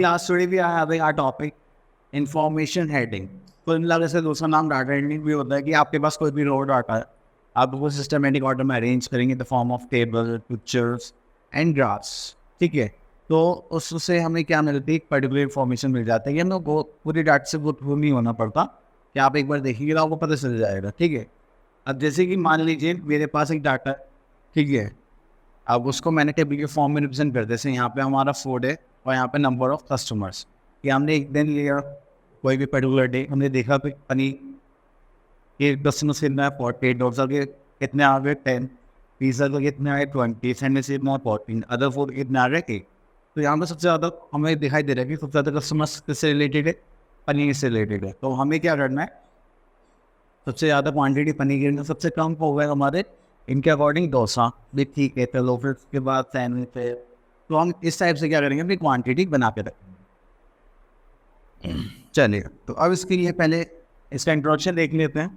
class today we are having our topic information heading. तो इन लगे से दूसरा नाम डाटा हेडिंग भी होता है कि आपके पास कोई भी रो डाटा है, आप वो सिस्टमेटिक ऑर्डर में अरेंज करेंगे the form of table, pictures and graphs. ठीक है, तो उससे हमें क्या मिलती है, एक पर्टिकुलर इन्फॉर्मेशन मिल जाता है कि हमें वो पूरी डाटा से वो थ्रू नहीं होना पड़ता कि आप एक बार देखेंगे तो आपको पता चल जाएगा. ठीक है, अब जैसे कि मान लीजिए मेरे पास एक डाटा है. ठीक है, अब उसको मैंने टेबल के फॉर्म में रिप्रेजेंट कर, जैसे यहाँ पे हमारा फूड है और यहाँ पे नंबर ऑफ कस्टमर्स. कि हमने एक दिन लिया, कोई भी पर्टिकुलर डे हमने देखा कि पनीर के कस्टमर्स कितना है 48, डोसा के कितने आ गए 10, पिज़्ज़ा के कितने आ गए 20, सैंडविच के कितना 14, अदर फूड कितने आ गए 8. तो यहाँ पे सबसे ज़्यादा हमें दिखाई दे रहा है कि सबसे ज़्यादा कस्टमर्स किससे रिलेटेड है, पनीर से रिलेटेड है. तो हमें क्या करना है, सबसे ज़्यादा क्वांटिटी पनीर की सबसे कम हो गए हमारे इनके अकॉर्डिंग डोसा भी. ठीक है, चलो फिर उसके बाद सैंडविच है. तो हम इस टाइप से क्या करेंगे, अपनी क्वांटिटी बना के रखेंगे. चलिए, तो अब इसके लिए पहले इसका इंट्रोडक्शन देख लेते हैं.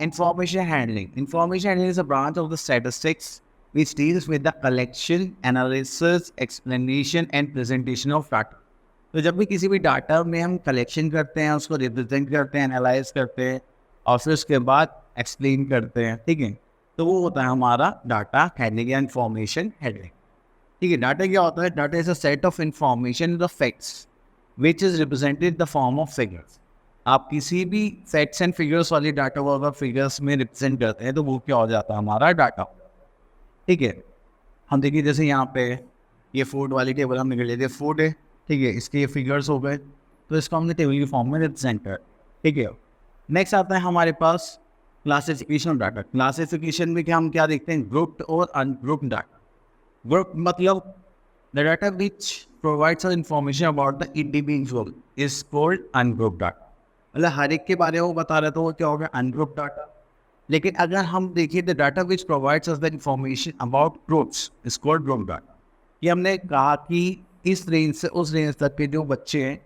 Information handling. Information handling is a branch of the statistics which deals with the collection, analysis, explanation and presentation of data. तो जब भी किसी भी डाटा में हम कलेक्शन करते हैं, उसको रिप्रेजेंट करते हैं, एनालाइज करते हैं और फिर उसके बाद एक्सप्लेन करते हैं. ठीक है, तो वो होता है हमारा डाटा हैंडलिंग या इंफॉर्मेशन हैंडलिंग. ठीक है, डाटा क्या होता है, data is a set of information the facts which is represented the form of figures. आप किसी भी फैक्ट्स एंड फिगर्स वाली डाटा को अगर फिगर्स में रिप्रेजेंट करते हैं तो वो क्या हो जाता है, हमारा डाटा. ठीक है, हम देखिए जैसे यहाँ पे ये फूड वाली टेबल हमने कर लेते फूड है. ठीक है, इसके ये फिगर्स हो गए, तो इसको हमने टेबल की फॉर्म में रिप्रेजेंट कर. ठीक है, नेक्स्ट आता है हमारे पास क्लासिफिकेशन ऑफ डाटा. क्लासिफिकेशन में क्या हम क्या देखते हैं, ग्रुप्ड और अनग्रुप्ड डाटा. ग्रुप मतलब the data which provides us information about the individual is called ungrouped data. मतलब हर एक के बारे में वो बता रहे, तो वो क्या हो गया, अनग्रुप्ड डाटा. लेकिन अगर हम देखिए the data which provides us the information about groups is called group data. ये हमने कहा कि इस रेंज से उस रेंज तक के जो बच्चे हैं,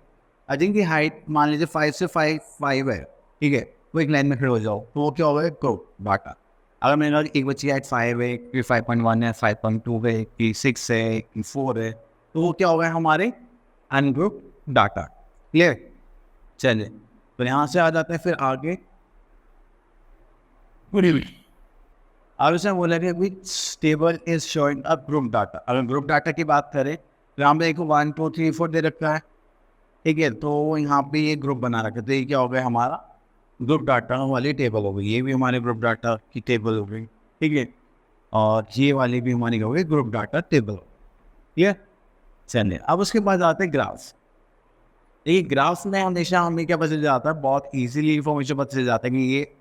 आई थिंक की हाइट मान लीजिए 5 से 5 है. ठीक है, वो एक लाइन में खड़े हो जाओ तो वो क्या होगा, ग्रुप डाटा. अगर मैंने कहा एक बच्ची हाइट 5 है, कि 5.1 है, 5.2 है, कि 6 है, कि 4 है, तो वो क्या होगा, हमारे अनग्रुप डाटा. क्लियर. चलिए, तो यहाँ से आ जाते हैं फिर आगे. अब इसमें बोला कि which table is showing a group data. अगर ग्रुप डाटा की बात करें तो यहाँ पे देखो 1 2 3 4 दे रखा है. ठीक है, तो यहाँ पे ये ग्रुप बना रखा है, तो ये क्या हो गया, हमारा ग्रुप डाटा वाली टेबल हो गई. ये भी हमारे ग्रुप डाटा की टेबल हो गई. ठीक है, और ये वाली भी हमारी हो गई ग्रुप डाटा टेबल. ठीक है, चलिए अब उसके बाद आते हैं ग्राफ्स. देखिए ग्राफ्स में हमेशा हमें क्या पता चल जाता है, बहुत ईजिली इंफॉर्मेशन पता चल जाता है कि ये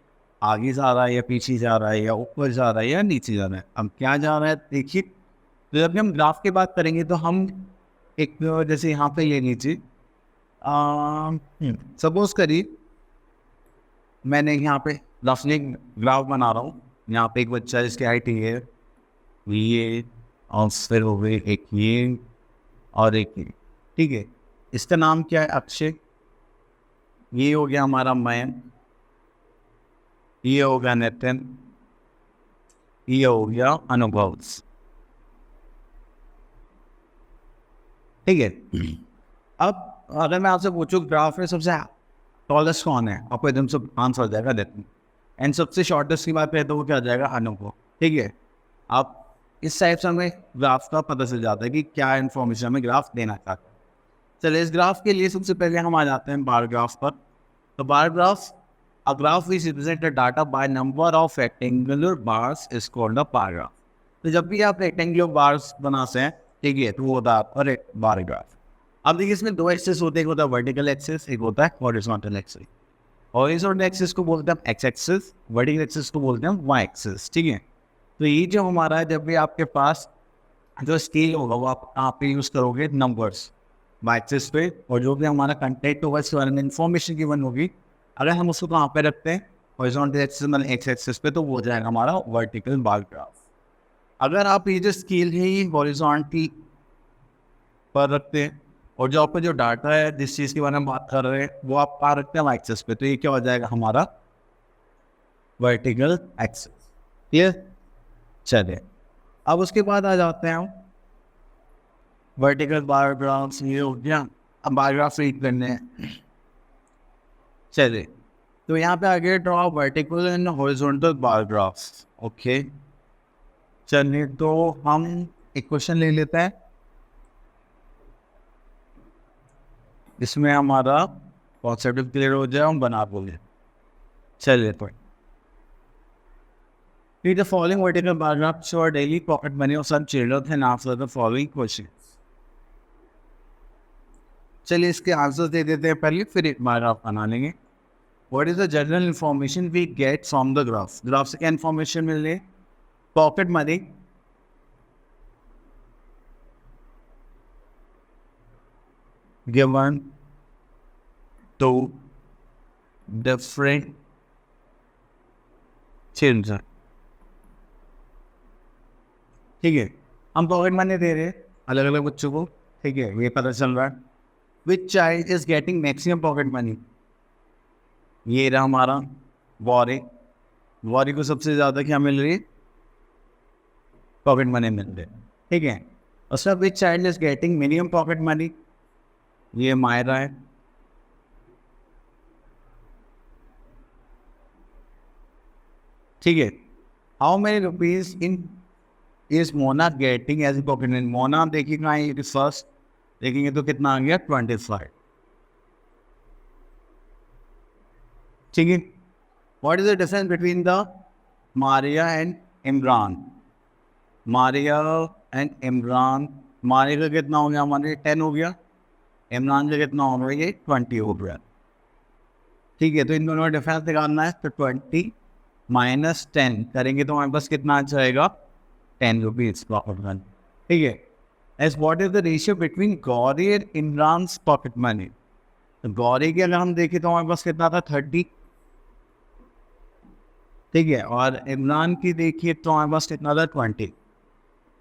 आगे जा रहा है या पीछे जा रहा है या ऊपर जा रहा है या नीचे जा रहा है. अब क्या जा रहा है देखिए, तो जब भी हम ग्राफ की बात करेंगे तो हम एक जैसे यहाँ पे ये नीचे सपोज करिए मैंने यहाँ पे रफली ग्राफ बना रहा हूँ. यहाँ पे एक बच्चा जिसकी हाइट ये और फिर हो गई एक ये और एक ये. ठीक है, इसका नाम क्या है, अक्षय. ये हो गया हमारा मयंक, ये हो गया नितिन, ये हो गया अनुभव. ठीक है, अब अगर मैं आपसे पूछूं ग्राफ में सबसे टॉलेस्ट कौन है, आपको एकदम सब आंसर जाएगा नितिन. एंड सबसे शॉर्टेस्ट की बात करें तो वो क्या जाएगा, अनुभव. ठीक है, आप इस टाइप से हमें ग्राफ का पता चल जाता है कि क्या इन्फॉर्मेशन हमें ग्राफ देना चाहता है. चलिए इस ग्राफ के लिए सबसे पहले हम आ जाते हैं बार ग्राफ पर. तो bar graph, a graph which represents the data by number of rectangular bars is called a bar graph. तो जब भी आप रेक्टेंगुलर बार्स बनाते हैं, ठीक है, तो वो होता है बार ग्राफ. अब देखिए इसमें दो एक्सेस होते हैं, एक होता है वर्टिकल एक्सेस, एक होता है हॉरिजॉन्टल एक्सेस. हॉरिजॉन्टल एक्सेस को बोलते हैं हम एक्स एक्सेस, वर्टिकल एक्सेस को बोलते हैं हम वाई एक्सेस. ठीक है, तो ये जो हमारा है, जब भी आपके पास जो स्केल होगा वो आप यहाँ पे यूज़ करोगे नंबर्स वाई एक्सेस पे, और जो भी हमारा कंटेंट होगा इसके बारे में इन्फॉर्मेशन गिवन होगी, अगर हम उसको कहाँ पे रखते हैं, हॉरिजॉन्टल एक्सिस मतलब एक्स एक्सिस पे, तो वो हो जाएगा हमारा वर्टिकल बार ग्राफ. अगर आप ये जो स्केल है ये हॉरिजॉन्टल पर रखते हैं और जो आपका जो डाटा है जिस चीज़ के बारे में बात कर रहे हैं वो आप कहाँ रखते हैं, एक्सिस पे, तो ये क्या हो जाएगा, हमारा वर्टिकल एक्सिस. क्लियर. चलिए अब उसके बाद आ जाते हैं हम वर्टिकल बार ग्राफ्स ये हो गया। अब बार ग्राफ रीड करने हैं। चलिए, तो यहाँ पे आगे draw vertical and horizontal bar graphs. Okay, चलिए तो हम एक क्वेश्चन ले लेते हैं, इसमें हमारा कॉन्सेप्ट क्लियर हो जाए, हम बना बोले। चलिए तो read the following vertical bar graph show daily pocket money of some children and answer the following questions। चलिए इसके आंसर दे देते हैं पहले, फिर एक बार आप बना लेंगे। What is the general information we get from the graph? Graph से क्या इन्फॉर्मेशन मिल रही है? Pocket money, given to different children। ठीक है, हम पॉकेट मनी दे रहे हैं अलग अलग बच्चों को। ठीक है, ये पता चल रहा है। Which child is getting maximum pocket money? ये रहा हमारा वॉरी। वॉरी को सबसे ज़्यादा क्या मिल रही है? पॉकेट मनी मिल रही है। ठीक है, और सब which child is getting minimum pocket money? ये मायरा है। ठीक है, how many rupees in is Mona getting as a pocket money? Mona देखिए कहाँ है, फर्स्ट देखेंगे तो कितना आ गया? 25। ठीक है, what is the difference between the Maria and Imran? Maria and Imran, Maria का कितना हो गया? हमारे 10 हो गया। इमरान का कितना हो गया? ये 20 हो गया। ठीक है, तो इन दोनों का डिफरेंस निकालना है, तो 20 माइनस 10 करेंगे तो हमारे पास कितना आ जाएगा? 10 रुपीज पॉकेट मनी। ठीक है, as what is the ratio between Gauri and Imran's pocket money? तो गौरी के अगर हम देखें तो हमारे पास कितना था? 30। ठीक है, और इमरान की देखिए तो हमारे पास कितना था? 20।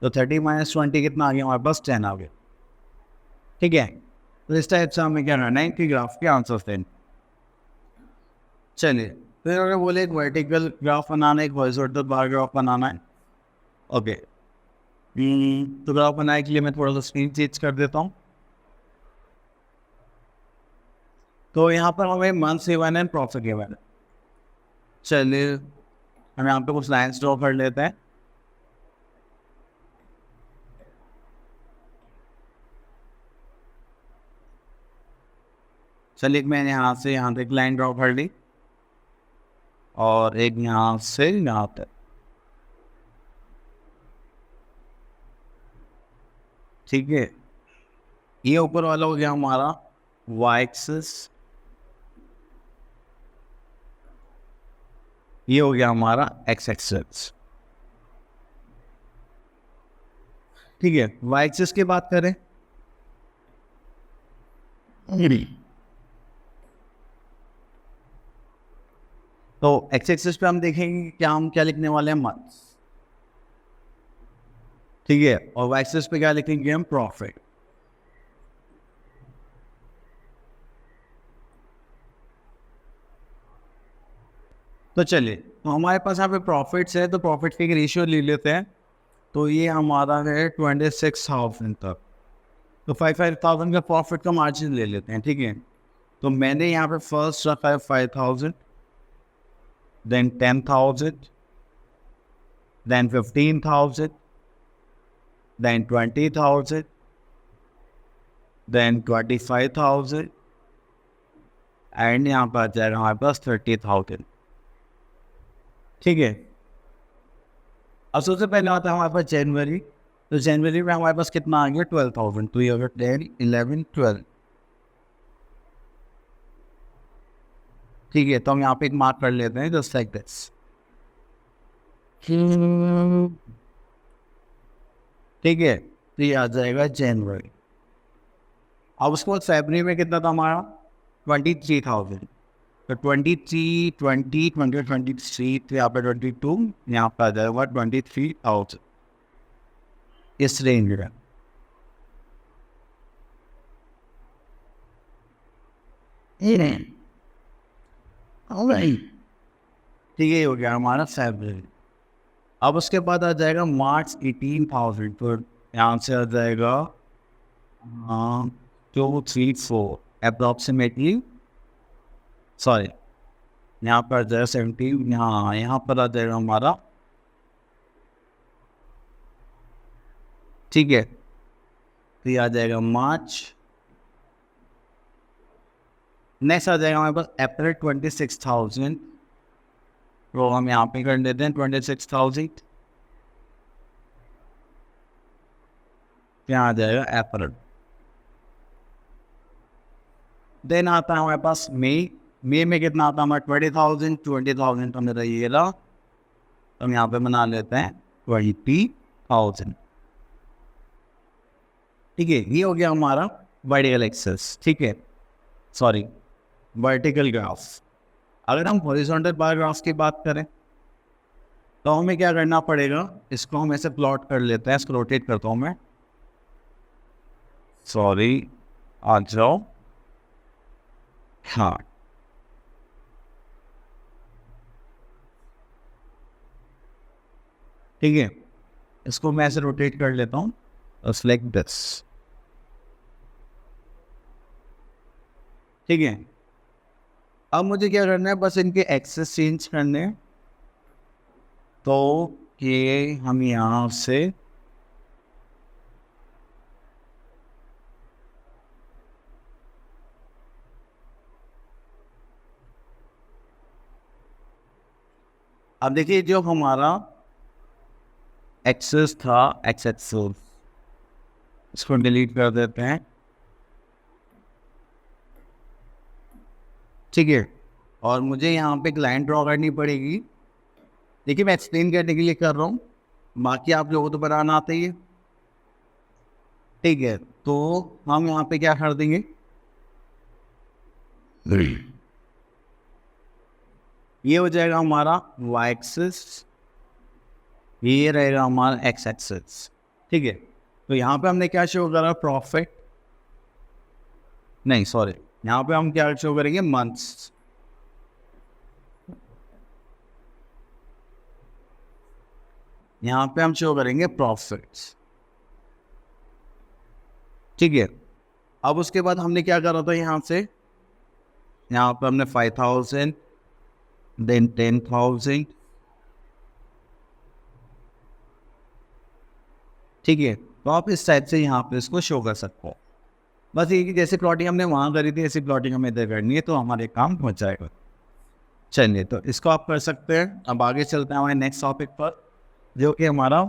तो 30 माइनस 20 कितना आ गया? हमारे पास 10 आ गया। ठीक है, तो इस टाइप से हमें क्या करना है कि ग्राफ के आंसर दें। चलिए, फिर अगर बोले एक वर्टिकल ग्राफ बनाना है, एक हॉरिजॉन्टल बार ग्राफ बनाना है। ओके, तो ग्राफ बनाने के लिए मैं थोड़ा सा स्क्रीन चेंज कर देता हूँ। तो यहाँ पर हमें मंथ गिवन है, प्रॉफिट गिवन है। चलिए हम यहाँ पे कुछ लाइन्स ड्रॉ कर लेते हैं। चलिए मैंने यहाँ से यहाँ तक लाइन ड्रॉ कर ली, और एक यहाँ से यहाँ तक। ठीक है, ये ऊपर वाला हो गया हमारा वाई एक्सिस, ये हो गया हमारा एक्स एक्सिस। ठीक है, वाई एक्सिस की बात करें तो एक्स एक्सिस पे हम देखेंगे क्या, हम क्या लिखने वाले हैं? मंथ्स। ठीक है, और वाई एक्सिस पे क्या लिखेंगे हम? प्रॉफिट। तो चलिए, तो हमारे पास यहाँ पे प्रॉफिट्स है, तो प्रॉफिट की एक रेशियो ले लेते हैं। तो ये हमारा है 26,000 तक, तो 5,000 का प्रॉफिट का मार्जिन ले लेते हैं। ठीक है, तो मैंने यहाँ पे फर्स्ट रखा है 5,000, then 10,000, then 15,000, then 20,000, then 25,000, and यहाँ पर आ जाएगा हमारे पास 30,000। ठीक है, अब सबसे पहले आता है हमारे पास जनवरी। तो जनवरी में हमारे पास कितना आ गया? 12,000। तो ये अगर 10, 11, 12। ठीक है, तो हम यहाँ पे एक मार्क कर लेते हैं, जस्ट लाइक दिस। ठीक है, तो ये आ जाएगा जनवरी। अब उसके बाद फरवरी में कितना था हमारा? 23,000। तो 23, 20, 20, 23, तो यहाँ पे 22, यहाँ पे आ जाएगा 23,000, इस रेंज में। ठीक है, हो गया हमारा फरवरी। अब उसके बाद आ जाएगा मार्च 18,000। तो यहाँ से आ जाएगा 234 अप्रॉक्सीमेटली, सॉरी यहाँ पर आ जाएगा 70, यहाँ पर आ जाएगा हमारा, ठीक है। तो ये आ जाएगा मार्च, नेक्स्ट आ जाएगा हमारे पास अप्रैल 26,000, तो हम यहाँ पे कर देते हैं 26,000, यहाँ आ जाएगा अप्रैल। देन आता है हमारे पास मई, मई में कितना आता है हमारा 20,000, 20,000 तो मेरा ये रहा, तो हम यहाँ पे बना लेते हैं 20,000, ठीक है। ये हो गया हमारा वर्टिकल एक्सेस, ठीक है, सॉरी वर्टिकल ग्राफ। अगर हम हॉरिजॉन्टल बार ग्राफ की बात करें तो हमें क्या करना पड़ेगा, इसको हम ऐसे प्लॉट कर लेते हैं, इसको रोटेट करता हूँ मैं, सॉरी आ जाओ, हाँ ठीक है, इसको मैं ऐसे रोटेट कर लेता हूँ, लाइक दिस, ठीक है। अब मुझे क्या करना है, बस इनके एक्सेस चेंज करने हैं, तो ये हम यहाँ से अब देखिए जो हमारा एक्सेस था, एक्स एक्सेस, इसको डिलीट कर देते हैं, ठीक है। और मुझे यहाँ पे एक लाइन ड्रॉ करनी पड़ेगी, देखिए मैं एक्सप्लेन करने के लिए कर रहा हूँ, बाकी आप लोगों को तो बनाना आता ही है, ठीक है। तो हम यहाँ पे क्या कर देंगे, ये हो जाएगा हमारा वाई एक्सिस, ये रहेगा हमारा एक्स एक्सिस, ठीक है। तो यहाँ पे हमने क्या शो करा, प्रॉफिट, नहीं सॉरी, यहाँ पे हम क्या शो करेंगे, मंथ्स, यहाँ पे हम शो करेंगे प्रॉफिट्स, ठीक है। अब उसके बाद हमने क्या करा था, यहाँ से यहाँ पे हमने 5,000, देन 10,000, ठीक है। तो आप इस टाइप से यहाँ पे इसको शो कर सकते हो, बस ये कि जैसे प्लॉटिंग हमने वहाँ करी थी ऐसी प्लॉटिंग हमें इधर करनी है, तो हमारे काम हो जाएगा। चलिए तो इसको आप कर सकते हैं। अब आगे चलते हैं हमारे नेक्स्ट टॉपिक पर, जो कि हमारा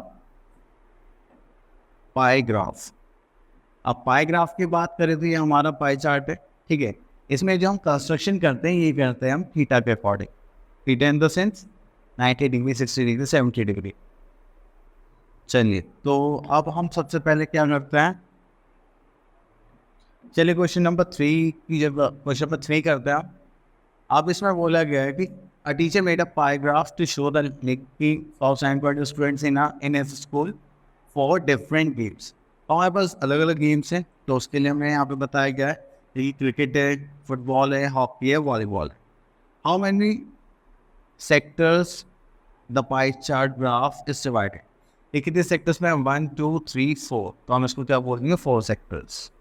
पाई ग्राफ। अब पाई ग्राफ की बात करें तो ये हमारा पाई चार्ट है, ठीक है। इसमें जो हम कंस्ट्रक्शन करते हैं ये करते हैं हम थीटा के according, theta in the sense 90 degree, 60 degree, 70 degree. चलिए तो अब हम सबसे पहले क्या करते हैं, चलिए क्वेश्चन नंबर 3 की जब क्वेश्चन नंबर 3 करते हैं। अब इसमें बोला गया है कि a teacher made a pie graph to show the linking of students in as school for different games. हमारे पास अलग अलग गेम्स हैं, तो उसके लिए हमें यहाँ पे बताया गया है कि क्रिकेट है, फुटबॉल है, हॉकी है, वॉलीबॉल है। How many sectors the pie chart graph is divided. ये कितने सेक्टर्स में, 1 2 3 4, तो हम इसको क्या बोलेंगे, 4 sectors.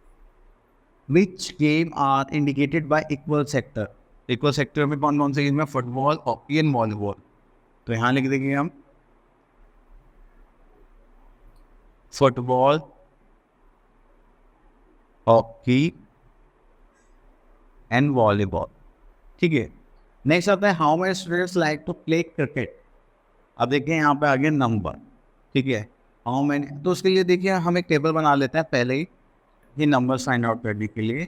Which game are indicated by equal sector. Equal sector में कौन कौन से गेम है, फुटबॉल, हॉकी एंड वॉलीबॉल। तो यहाँ लिख देंगे हम फुटबॉल, हॉकी एंड वॉलीबॉल, ठीक है। नेक्स्ट आता है how many students like to play cricket. अब देखिए यहाँ पे आ गया नंबर, ठीक है। हाउ मेनी, तो उसके लिए देखिए हम एक टेबल बना लेते हैं पहले ही, ये नंबर फाइंड आउट करने के लिए।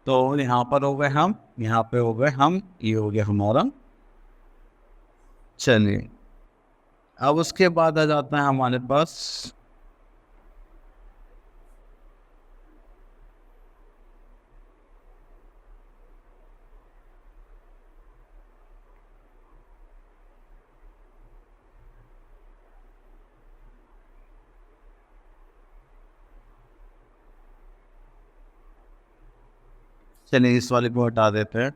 तो यहाँ पर हो गए हम, यहाँ पे हो गए हम, ये हो गया हमारा। चलिए अब उसके बाद आ जाता है हमारे पास, चलिए इस वाले को हटा देते हैं।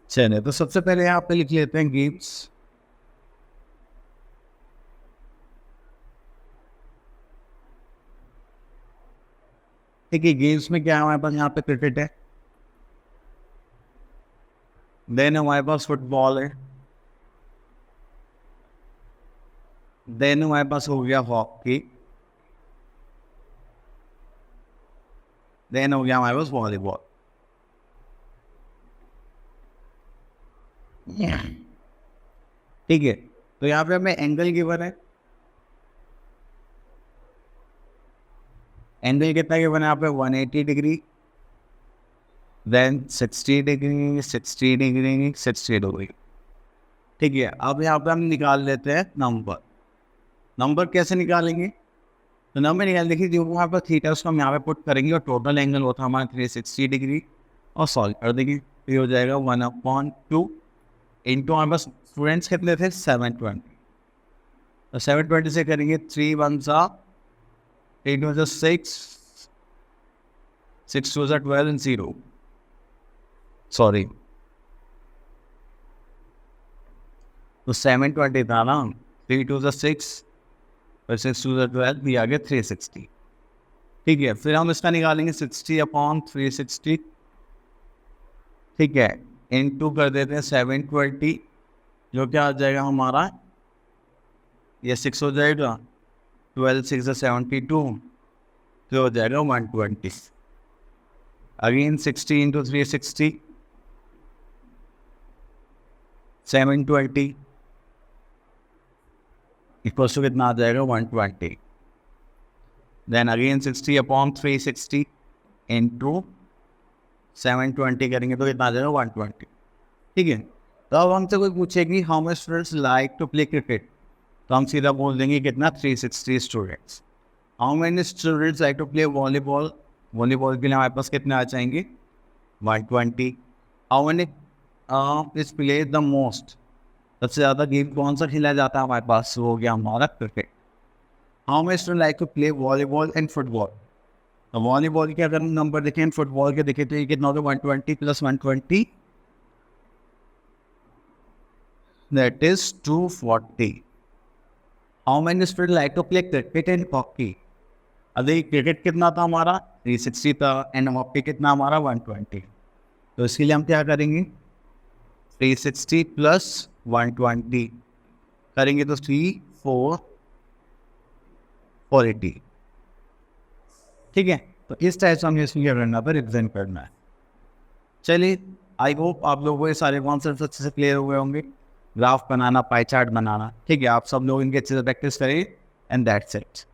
चलिए, तो सबसे पहले यहाँ पे लिख लेते हैं गेम्स। ठीक है, गेम्स में क्या है हमारे पास, यहाँ पे क्रिकेट है, देन हमारे पास फुटबॉल है, देन हमारे पास हो गया हॉकी, देन हो गया हमारे पास वॉलीबॉल। ठीक है, तो यहाँ पे हमें एंगल गिवन है, एंगल कितना गिवन है यहाँ पे 180 degree, then 60 degree, 60 degree, 60 degree. ठीक है, अब यहाँ पे हम निकाल लेते हैं नंबर। नंबर कैसे निकालेंगे, तो नंबर निकाल, देखिए जो वहाँ पर थीटा उसको हम यहाँ पे पुट करेंगे और टोटल एंगल होता है हमारा 360 डिग्री, और सॉल्व कर देंगे, तो ये हो जाएगा 1/2 इंटू हमारे पास स्टूडेंट्स कितने थे 720, तो 720 से करेंगे 3 1 सा 8 1 6 6 2 12 and 0, सॉरी, तो 720 था ना, 3 2 6 और 6 2 12 भी आ गया 360। ठीक है, फिर हम इसका निकालेंगे 60/360। ठीक है, इनटू कर देते हैं 720, जो क्या आ जाएगा हमारा, ये 6 हो जाएगा, 12 6 72, तो हो जाएगा 120। अगेन 60 इंटू 360, 720 इक्वल्स टू कितना आ जाएगा 120। देन अगेन 60/360 इंटू 720 करेंगे तो कितना आ जाएगा 120। ठीक है, तो अब हमसे कोई पूछेगी how much students like to play cricket, तो हम सीधा बोल देंगे कितना 360 students. How many students like to play volleyball, volleyball के लिए हमारे पास कितने आ जाएंगे 120। How many is play the most, सबसे ज़्यादा गेम कौन सा खेला जाता है हमारे पास, वो हो गया हमारा cricket. How many student like to play volleyball and football, तो वॉलीबॉल के अगर नंबर देखें, फुटबॉल के देखें, तो ये कितना होगा 120 + 120, that is 240। How many student like to play cricket and hockey, अभी क्रिकेट कितना था हमारा 360 था, एंड हॉकी कितना हमारा 120, तो इसके लिए हम क्या करेंगे 360 + 120 करेंगे तो 480। ठीक है, तो इस टाइप से हमें इसमें क्या करना है, रिप्रेजेंट करना है। चलिए, आई होप आप लोगों को ये सारे कॉन्सेप्ट अच्छे से क्लियर हुए होंगे, ग्राफ बनाना, पाई चार्ट बनाना। ठीक है, आप सब लोग इनके अच्छे से प्रैक्टिस करें, एंड दैट्स इट।